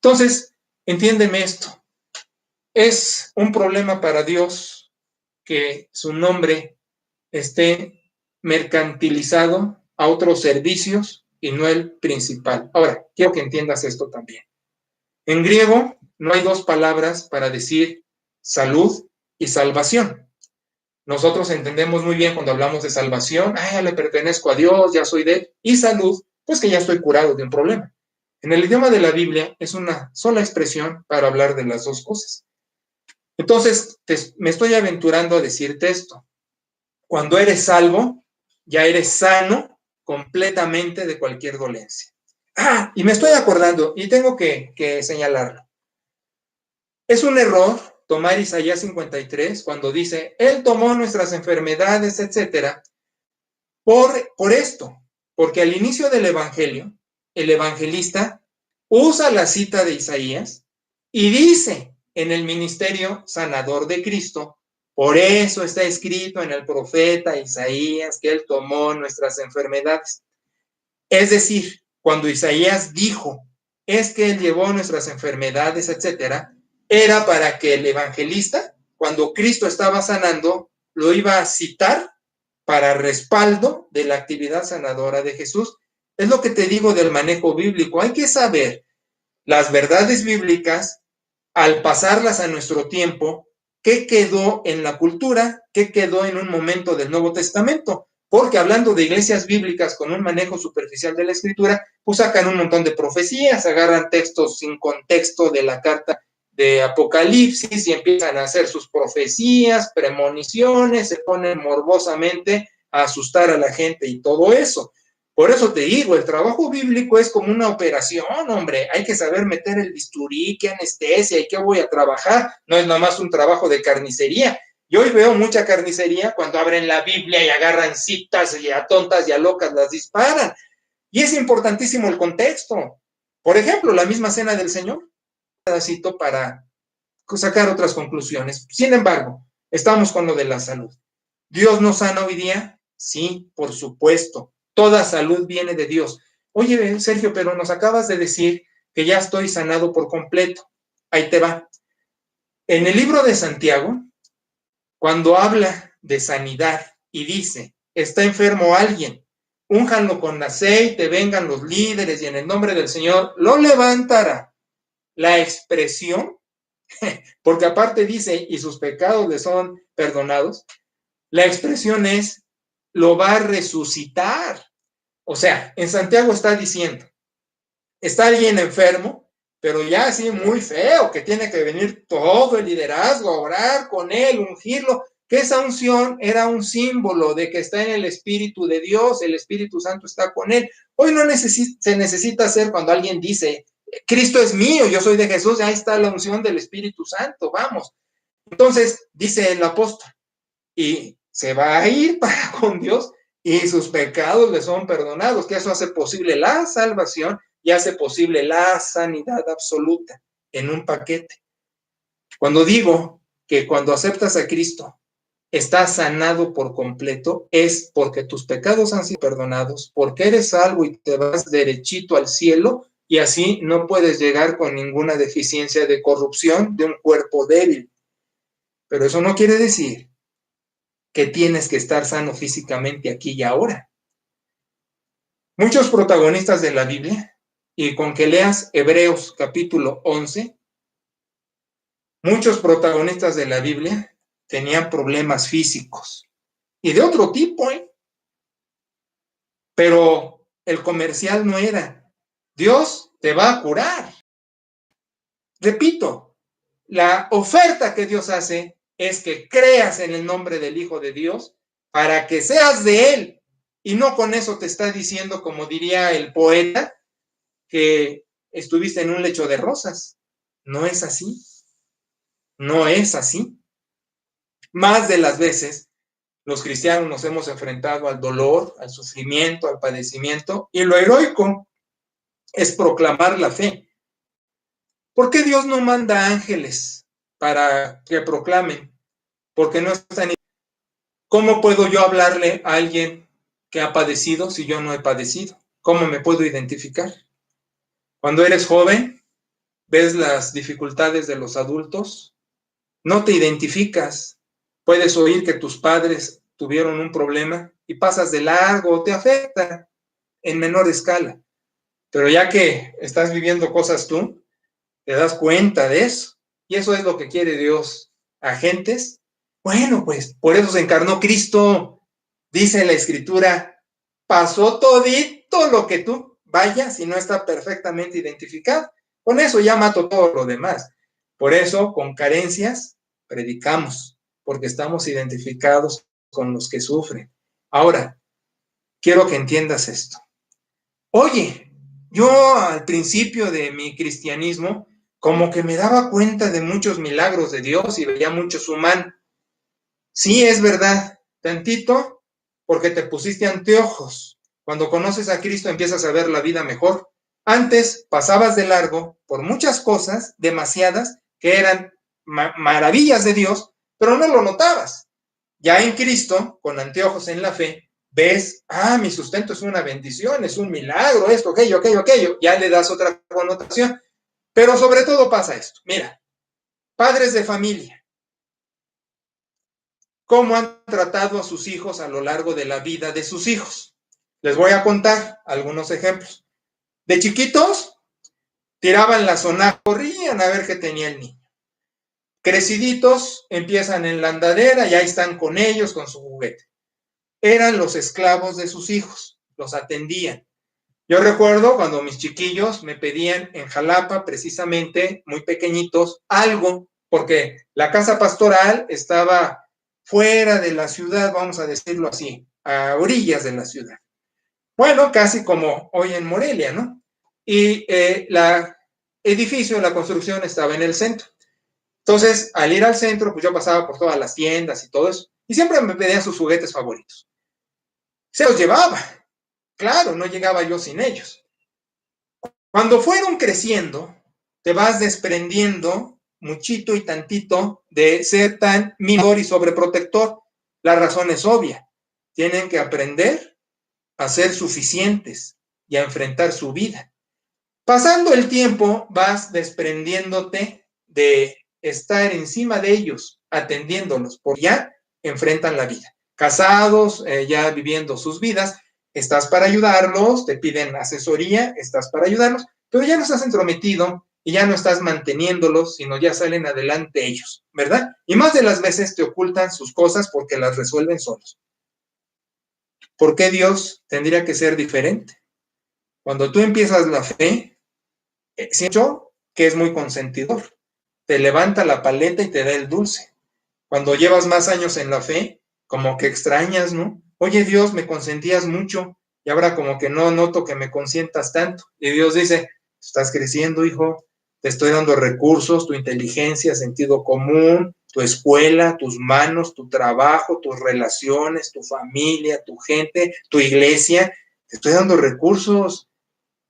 Entonces, entiéndeme esto. Es un problema para Dios que su nombre esté mercantilizado a otros servicios y no el principal. Ahora, quiero que entiendas esto también. En griego no hay dos palabras para decir salud y salvación. Nosotros entendemos muy bien cuando hablamos de salvación, ya le pertenezco a Dios, ya soy de él, y salud, pues que ya estoy curado de un problema. En el idioma de la Biblia es una sola expresión para hablar de las dos cosas. Entonces, me estoy aventurando a decirte esto. Cuando eres salvo, ya eres sano completamente de cualquier dolencia. Y me estoy acordando, y tengo que señalarlo. Es un error tomar Isaías 53 cuando dice, Él tomó nuestras enfermedades, etcétera, por esto, porque al inicio del Evangelio, el evangelista usa la cita de Isaías y dice en el ministerio sanador de Cristo, por eso está escrito en el profeta Isaías que Él tomó nuestras enfermedades. Es decir, cuando Isaías dijo, es que Él llevó nuestras enfermedades, etcétera, era para que el evangelista, cuando Cristo estaba sanando, lo iba a citar para respaldo de la actividad sanadora de Jesús. Es lo que te digo del manejo bíblico. Hay que saber las verdades bíblicas al pasarlas a nuestro tiempo, qué quedó en la cultura, qué quedó en un momento del Nuevo Testamento. Porque hablando de iglesias bíblicas con un manejo superficial de la escritura, pues sacan un montón de profecías, agarran textos sin contexto de la carta de Apocalipsis y empiezan a hacer sus profecías, premoniciones, se ponen morbosamente a asustar a la gente y todo eso. Por eso te digo, el trabajo bíblico es como una operación, hombre. Hay que saber meter el bisturí, qué anestesia y qué voy a trabajar. No es nomás un trabajo de carnicería. Yo hoy veo mucha carnicería cuando abren la Biblia y agarran citas y a tontas y a locas las disparan. Y es importantísimo el contexto. Por ejemplo, la misma cena del Señor, un pedacito para sacar otras conclusiones. Sin embargo, estamos con lo de la salud. ¿Dios nos sana hoy día? Sí, por supuesto. Toda salud viene de Dios. Oye, Sergio, pero nos acabas de decir que ya estoy sanado por completo. Ahí te va. En el libro de Santiago, cuando habla de sanidad y dice, está enfermo alguien, únjanlo con aceite, vengan los líderes y en el nombre del Señor lo levantará. La expresión, porque aparte dice, y sus pecados le son perdonados, la expresión es, lo va a resucitar. O sea, en Santiago está diciendo, está alguien enfermo, pero ya así muy feo, que tiene que venir todo el liderazgo a orar con él, ungirlo, que esa unción era un símbolo de que está en el Espíritu de Dios, el Espíritu Santo está con él. Hoy no se necesita hacer cuando alguien dice, Cristo es mío, yo soy de Jesús, ahí está la unción del Espíritu Santo, vamos. Entonces, dice el apóstol, y se va a ir para con Dios y sus pecados le son perdonados, que eso hace posible la salvación y hace posible la sanidad absoluta en un paquete. Cuando digo que cuando aceptas a Cristo estás sanado por completo, es porque tus pecados han sido perdonados, porque eres salvo y te vas derechito al cielo, y así no puedes llegar con ninguna deficiencia de corrupción de un cuerpo débil. Pero eso no quiere decir que tienes que estar sano físicamente aquí y ahora. Muchos protagonistas de la Biblia, y con que leas Hebreos capítulo 11, muchos protagonistas de la Biblia tenían problemas físicos y de otro tipo, pero el comercial no era, Dios te va a curar. Repito, la oferta que Dios hace es que creas en el nombre del Hijo de Dios para que seas de Él. Y no con eso te está diciendo, como diría el poeta, que estuviste en un lecho de rosas. No es así. No es así. Más de las veces, los cristianos nos hemos enfrentado al dolor, al sufrimiento, al padecimiento, y lo heroico es proclamar la fe. ¿Por qué Dios no manda ángeles para que proclamen? Porque no están. ¿Cómo puedo yo hablarle a alguien que ha padecido si yo no he padecido? ¿Cómo me puedo identificar? Cuando eres joven, ves las dificultades de los adultos, no te identificas. Puedes oír que tus padres tuvieron un problema y pasas de largo, te afecta en menor escala. Pero ya que estás viviendo cosas tú, te das cuenta de eso. Y eso es lo que quiere Dios. Agentes. Bueno, pues por eso se encarnó Cristo. Dice la Escritura, pasó todito lo que tú vayas y no está perfectamente identificado. Con eso ya mato todo lo demás. Por eso, con carencias, predicamos, porque estamos identificados con los que sufren. Ahora, quiero que entiendas esto. Oye, yo al principio de mi cristianismo, como que me daba cuenta de muchos milagros de Dios y veía muchos humanos. Sí, es verdad, tantito, porque te pusiste anteojos. Cuando conoces a Cristo empiezas a ver la vida mejor. Antes pasabas de largo por muchas cosas, demasiadas, que eran maravillas de Dios, pero no lo notabas. Ya en Cristo, con anteojos en la fe, ves, mi sustento es una bendición, es un milagro, esto, aquello, ya le das otra connotación. Pero sobre todo pasa esto. Mira, padres de familia, ¿cómo han tratado a sus hijos a lo largo de la vida de sus hijos? Les voy a contar algunos ejemplos. De chiquitos, tiraban la sonaja, corrían a ver qué tenía el niño. Creciditos, empiezan en la andadera y ahí están con ellos, con su juguete. Eran los esclavos de sus hijos, los atendían. Yo recuerdo cuando mis chiquillos me pedían en Jalapa, precisamente, muy pequeñitos, algo, porque la casa pastoral estaba fuera de la ciudad, vamos a decirlo así, a orillas de la ciudad. Bueno, casi como hoy en Morelia, ¿no? Y el edificio, la construcción estaba en el centro. Entonces, al ir al centro, pues yo pasaba por todas las tiendas y todo eso, y siempre me pedían sus juguetes favoritos. Se los llevaba, claro, no llegaba yo sin ellos. Cuando fueron creciendo, te vas desprendiendo muchito y tantito de ser tan mimador y sobreprotector. La razón es obvia. Tienen que aprender a ser suficientes y a enfrentar su vida. Pasando el tiempo, vas desprendiéndote de estar encima de ellos, atendiéndolos, porque ya enfrentan la vida. Casados, ya viviendo sus vidas, estás para ayudarlos, te piden asesoría, estás para ayudarlos, pero ya no estás entrometido y ya no estás manteniéndolos, sino ya salen adelante ellos, ¿verdad? Y más de las veces te ocultan sus cosas porque las resuelven solos. ¿Por qué Dios tendría que ser diferente? Cuando tú empiezas la fe, siento que es muy consentidor. Te levanta la paleta y te da el dulce. Cuando llevas más años en la fe, como que extrañas, ¿no? Oye, Dios, me consentías mucho y ahora como que no noto que me consientas tanto. Y Dios dice, estás creciendo, hijo, te estoy dando recursos, tu inteligencia, sentido común, tu escuela, tus manos, tu trabajo, tus relaciones, tu familia, tu gente, tu iglesia. Te estoy dando recursos.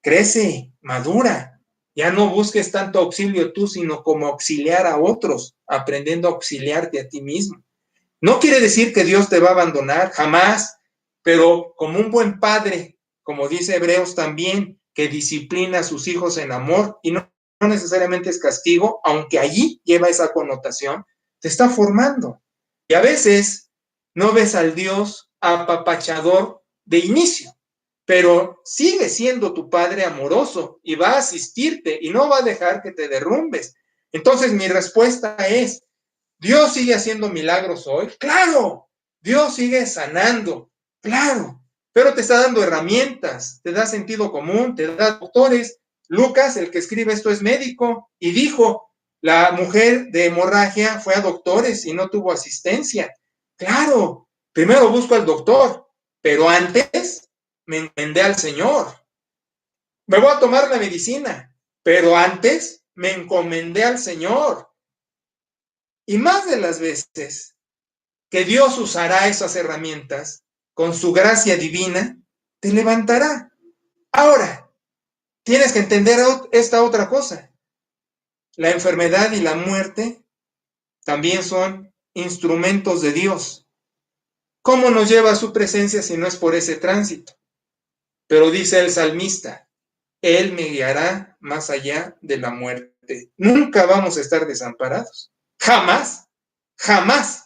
Crece, madura. Ya no busques tanto auxilio tú, sino como auxiliar a otros, aprendiendo a auxiliarte a ti mismo. No quiere decir que Dios te va a abandonar, jamás, pero como un buen padre, como dice Hebreos también, que disciplina a sus hijos en amor, y no necesariamente es castigo, aunque allí lleva esa connotación, te está formando. Y a veces no ves al Dios apapachador de inicio, pero sigue siendo tu padre amoroso y va a asistirte y no va a dejar que te derrumbes. Entonces mi respuesta es, ¿Dios sigue haciendo milagros hoy? Claro. Dios sigue sanando, claro, pero te está dando herramientas, te da sentido común, te da doctores. Lucas, el que escribe esto, es médico y dijo, la mujer de hemorragia fue a doctores y no tuvo asistencia. Claro, primero busco al doctor, pero antes me encomendé al Señor. Me voy a tomar la medicina, pero antes me encomendé al Señor. Y más de las veces que Dios usará esas herramientas con su gracia divina, te levantará. Ahora, tienes que entender esta otra cosa. La enfermedad y la muerte también son instrumentos de Dios. ¿Cómo nos lleva a su presencia si no es por ese tránsito? Pero dice el salmista, Él me guiará más allá de la muerte. Nunca vamos a estar desamparados. Jamás, jamás.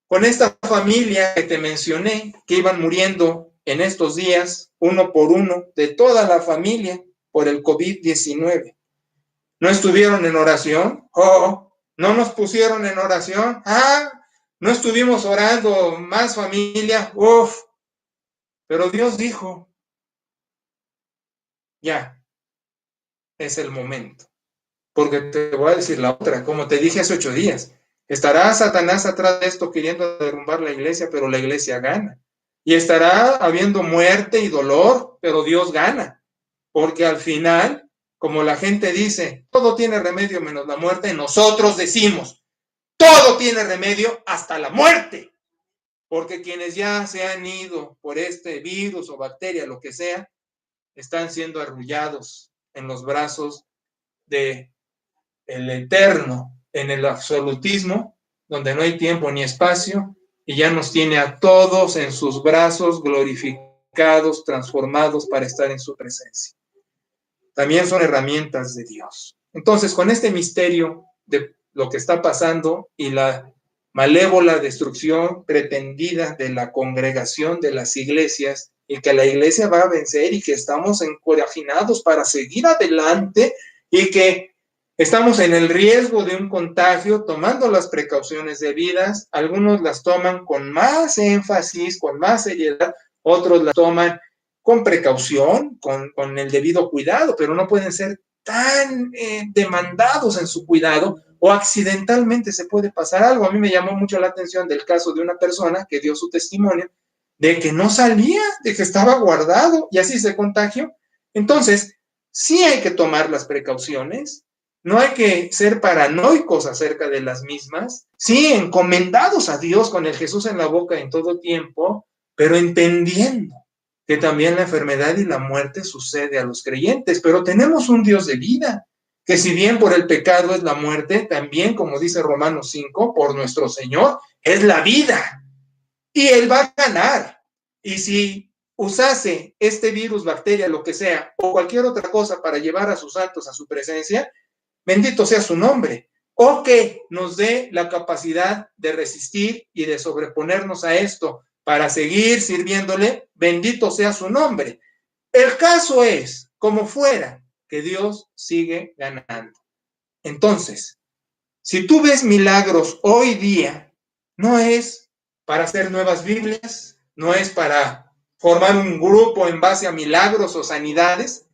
Con esta familia que te mencioné, que iban muriendo en estos días, uno por uno, de toda la familia, por el COVID-19. ¿No estuvieron en oración? Oh, ¿no nos pusieron en oración? Ah, ¿no estuvimos orando más familia? Uf, pero Dios dijo, ya, es el momento. Porque te voy a decir la otra, como te dije hace 8 días, estará Satanás atrás de esto queriendo derrumbar la iglesia, pero la iglesia gana. Y estará habiendo muerte y dolor, pero Dios gana. Porque al final, como la gente dice, todo tiene remedio menos la muerte, nosotros decimos, todo tiene remedio hasta la muerte. Porque quienes ya se han ido por este virus o bacteria, lo que sea, están siendo arrullados en los brazos de el eterno, en el absolutismo, donde no hay tiempo ni espacio, y ya nos tiene a todos en sus brazos, glorificados, transformados para estar en su presencia. También son herramientas de Dios. Entonces, con este misterio de lo que está pasando y la malévola destrucción pretendida de la congregación de las iglesias, y que la iglesia va a vencer y que estamos encorajinados para seguir adelante y que estamos en el riesgo de un contagio, tomando las precauciones debidas. Algunos las toman con más énfasis, con más seriedad, otros las toman con precaución, con el debido cuidado, pero no pueden ser tan demandados en su cuidado o accidentalmente se puede pasar algo. A mí me llamó mucho la atención del caso de una persona que dio su testimonio de que no salía, de que estaba guardado y así se contagió. Entonces, sí hay que tomar las precauciones, no hay que ser paranoicos acerca de las mismas, sí, encomendados a Dios con el Jesús en la boca en todo tiempo, pero entendiendo que también la enfermedad y la muerte sucede a los creyentes, pero tenemos un Dios de vida, que si bien por el pecado es la muerte, también, como dice Romanos 5, por nuestro Señor es la vida. Y Él va a ganar. Y si usase este virus, bacteria, lo que sea, o cualquier otra cosa para llevar a sus santos a su presencia, bendito sea su nombre. O que nos dé la capacidad de resistir y de sobreponernos a esto para seguir sirviéndole, bendito sea su nombre. El caso es, como fuera, que Dios sigue ganando. Entonces, si tú ves milagros hoy día, no es para hacer nuevas Biblias, no es para formar un grupo en base a milagros o sanidades.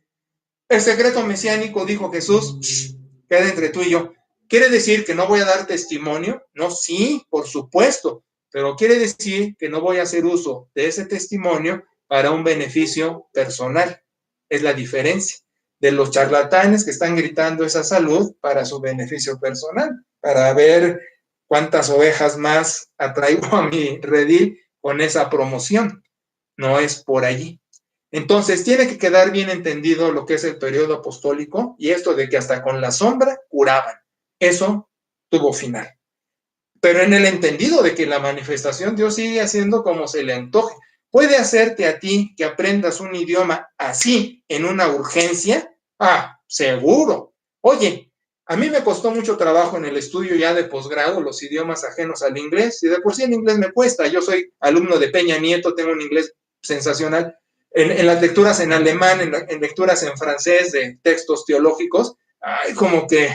El secreto mesiánico, dijo Jesús, queda entre tú y yo. ¿Quiere decir que no voy a dar testimonio? No, sí, por supuesto, pero quiere decir que no voy a hacer uso de ese testimonio para un beneficio personal. Es la diferencia de los charlatanes que están gritando esa salud para su beneficio personal, para ver cuántas ovejas más atraigo a mi redil con esa promoción. No es por allí. Entonces, tiene que quedar bien entendido lo que es el periodo apostólico y esto de que hasta con la sombra curaban. Eso tuvo final. Pero en el entendido de que la manifestación Dios sigue haciendo como se le antoje. ¿Puede hacerte a ti que aprendas un idioma así en una urgencia? Ah, seguro. Oye, a mí me costó mucho trabajo en el estudio ya de posgrado los idiomas ajenos al inglés, y de por sí el inglés me cuesta. Yo soy alumno de Peña Nieto, tengo un inglés sensacional. En las lecturas en alemán, en lecturas en francés de textos teológicos, ay, como que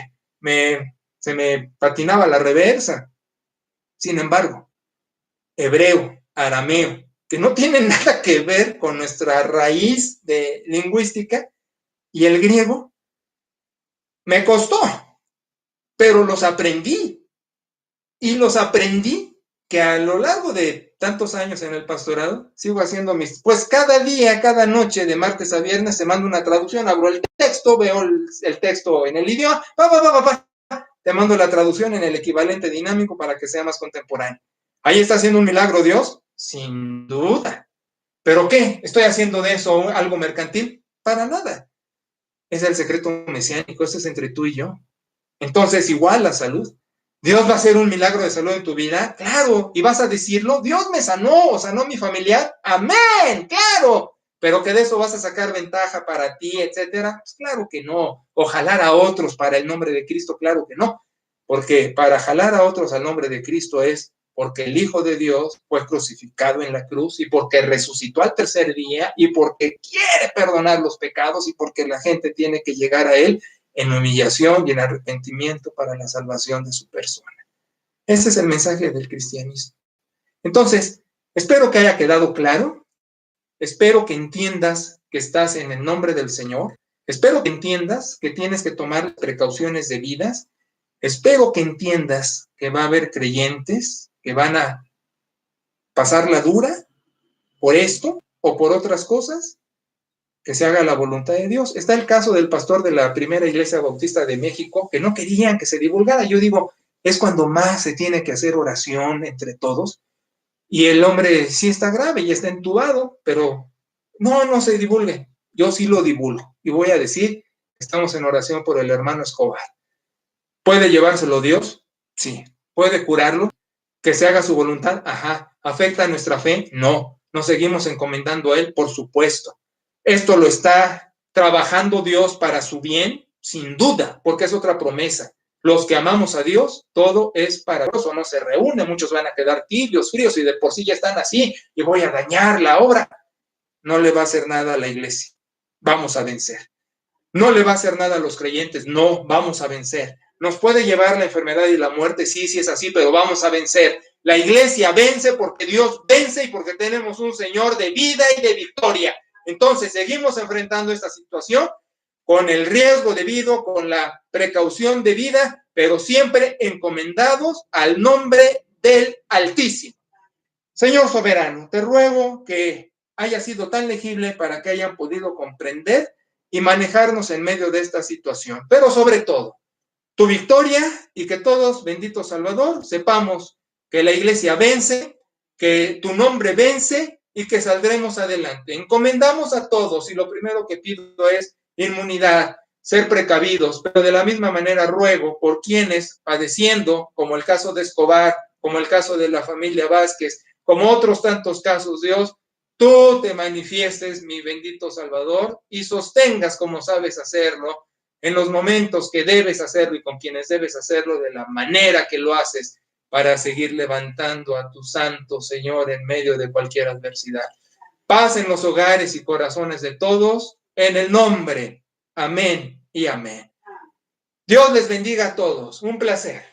se me patinaba la reversa. Sin embargo, hebreo, arameo, que no tienen nada que ver con nuestra raíz de lingüística, y el griego, me costó, pero los aprendí. Y los aprendí que a lo largo de tantos años en el pastorado, sigo haciendo pues cada día, cada noche, de martes a viernes, te mando una traducción, abro el texto, veo el texto en el idioma, te mando la traducción en el equivalente dinámico para que sea más contemporáneo. ¿Ahí está haciendo un milagro Dios? Sin duda. ¿Pero qué? ¿Estoy haciendo de eso algo mercantil? Para nada. Es el secreto mesiánico, eso es entre tú y yo. Entonces, igual la salud. ¿Dios va a hacer un milagro de salud en tu vida? Claro. ¿Y vas a decirlo? Dios me sanó, o sanó mi familiar. Amén, claro. Pero que de eso vas a sacar ventaja para ti, etcétera. Pues claro que no. O jalar a otros para el nombre de Cristo, claro que no. Porque para jalar a otros al nombre de Cristo es porque el Hijo de Dios fue crucificado en la cruz y porque resucitó al tercer día y porque quiere perdonar los pecados y porque la gente tiene que llegar a Él en humillación y en arrepentimiento para la salvación de su persona. Ese es el mensaje del cristianismo. Entonces, espero que haya quedado claro, espero que entiendas que estás en el nombre del Señor, espero que entiendas que tienes que tomar precauciones debidas, espero que entiendas que va a haber creyentes que van a pasar la dura por esto o por otras cosas, que se haga la voluntad de Dios. Está el caso del pastor de la primera iglesia bautista de México, que no querían que se divulgara. Yo digo, es cuando más se tiene que hacer oración entre todos, y el hombre sí está grave y está entubado, pero no se divulgue. Yo sí lo divulgo, y voy a decir, estamos en oración por el hermano Escobar. ¿Puede llevárselo Dios? Sí. ¿Puede curarlo? ¿Que se haga su voluntad? Ajá. ¿Afecta nuestra fe? No. ¿Nos seguimos encomendando a Él? Por supuesto. ¿Esto lo está trabajando Dios para su bien? Sin duda, porque es otra promesa. Los que amamos a Dios, todo es para Dios, o no se reúne, muchos van a quedar tibios, fríos, y de por sí ya están así, y voy a dañar la obra. No le va a hacer nada a la iglesia. Vamos a vencer. No le va a hacer nada a los creyentes. No, vamos a vencer. ¿Nos puede llevar la enfermedad y la muerte? Sí, sí es así, pero vamos a vencer. La iglesia vence porque Dios vence y porque tenemos un Señor de vida y de victoria. Entonces, seguimos enfrentando esta situación con el riesgo debido, con la precaución debida, pero siempre encomendados al nombre del Altísimo. Señor soberano, te ruego que haya sido tan legible para que hayan podido comprender y manejarnos en medio de esta situación. Pero sobre todo, tu victoria, y que todos, bendito Salvador, sepamos que la iglesia vence, que tu nombre vence y que saldremos adelante. Encomendamos a todos, y lo primero que pido es inmunidad, ser precavidos, pero de la misma manera ruego por quienes padeciendo, como el caso de Escobar, como el caso de la familia Vázquez, como otros tantos casos, Dios, tú te manifiestes, mi bendito Salvador, y sostengas como sabes hacerlo en los momentos que debes hacerlo y con quienes debes hacerlo, de la manera que lo haces, para seguir levantando a tu santo Señor en medio de cualquier adversidad. Paz en los hogares y corazones de todos, en el nombre. Amén y amén. Dios les bendiga a todos. Un placer.